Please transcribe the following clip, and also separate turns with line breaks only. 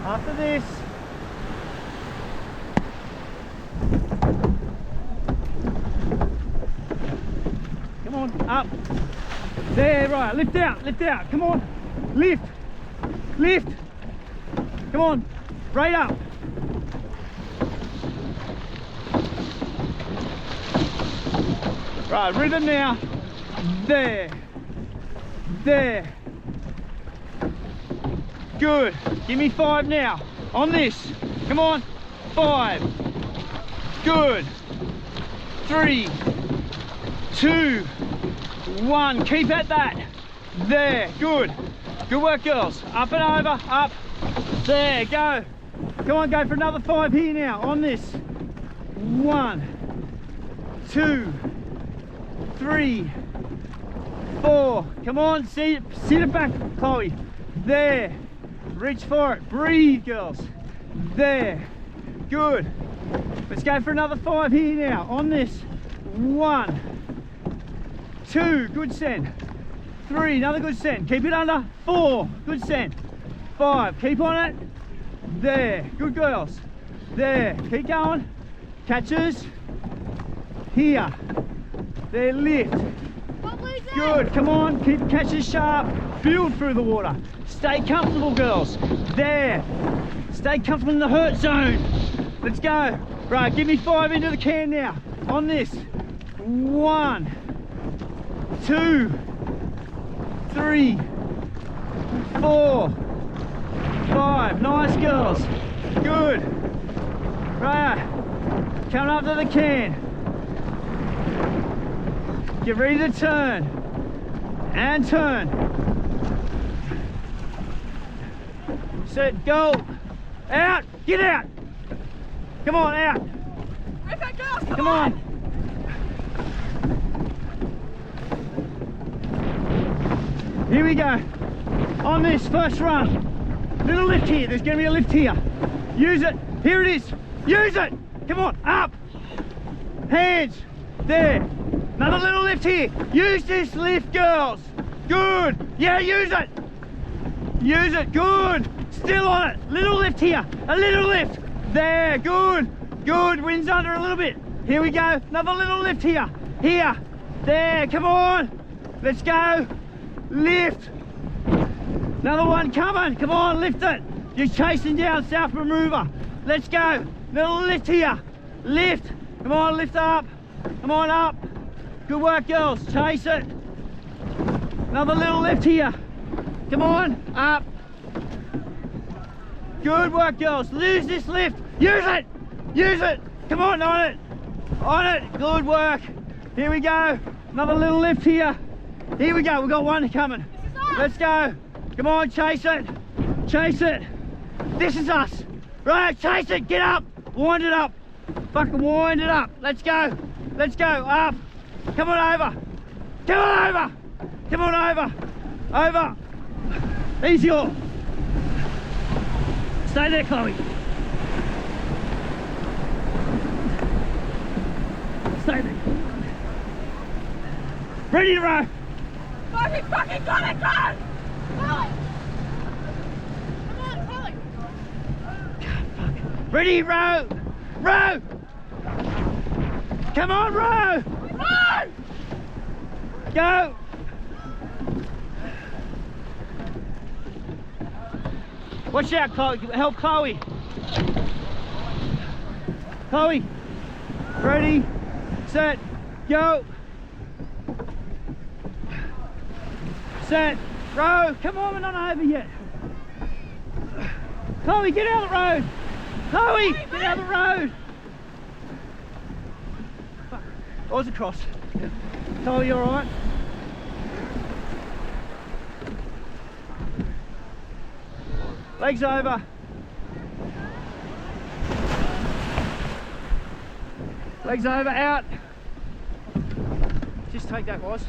After this. Come on, up. There, right, lift out, come on. Lift, lift. Come on, right up. Right, rhythm now. There, there. Good, give me 5 now. On this, come on, 5. Good. 3, 2, 1, keep at that. There, good. Good work, girls. Up and over, up. There, go. Come on, go for another 5 here now, on this. 1, 2, 3, 4. Come on, sit it back, Chloe. There, reach for it. Breathe, girls. There, good. Let's go for another 5 here now, on this. 1, 2, good send. 3, another good send. Keep it under. 4, good send. 5, keep on it. There, good girls. There, keep going. Catches. Here. There, lift. Good, come on, keep catches sharp. Build through the water. Stay comfortable, girls. There. Stay comfortable in the hurt zone. Let's go. Right, give me 5 into the can now. On this. 1, 2, 3, 4, 5. Nice, girls. Good. Right. Coming up to the can. Get ready to turn. And turn. Set, go. Out. Get out. Come on, out.
Rip it, girls.
Come on. Here we go. On this first run. Little lift here. There's going to be a lift here. Use it. Here it is. Use it. Come on. Up. Hands. There. Another little lift here. Use this lift, girls. Good. Yeah, use it. Use it. Good. Still on it. Little lift here. A little lift. There. Good. Good. Wind's under a little bit. Here we go. Another little lift here. Here. There. Come on. Let's go. Lift. Another one coming. Come on. Lift it. You're chasing down South Remover. Let's go. Little lift here. Lift. Come on. Lift up. Come on up. Good work, girls. Chase it. Another little lift here. Come on. Up. Good work, girls. Lose this lift. Use it. Use it. Come on it. On it. Good work. Here we go. Another little lift here. Here we go. We've got one coming. Let's go. Come on. Chase it. Chase it. This is us. Right. Chase it. Get up. Wind it up. Fucking wind it up. Let's go. Let's go. Up. Come on over. Come on over. Come on over. Over. Easy all. Stay there, Chloe. Stay there. Ready to row.
Fucking got it, got it! Chloe! Come on, Chloe!
Ready, row. Row. Come on, row.
Run!
Go. Watch out, Chloe. Help Chloe. Chloe. Ready, set, go. Set, row. Come on, we're not over yet. Chloe, get out of the road. Chloe, get out of the road. Oars across. Chloe, you alright? Legs over. Legs over, out. Just take that, boys.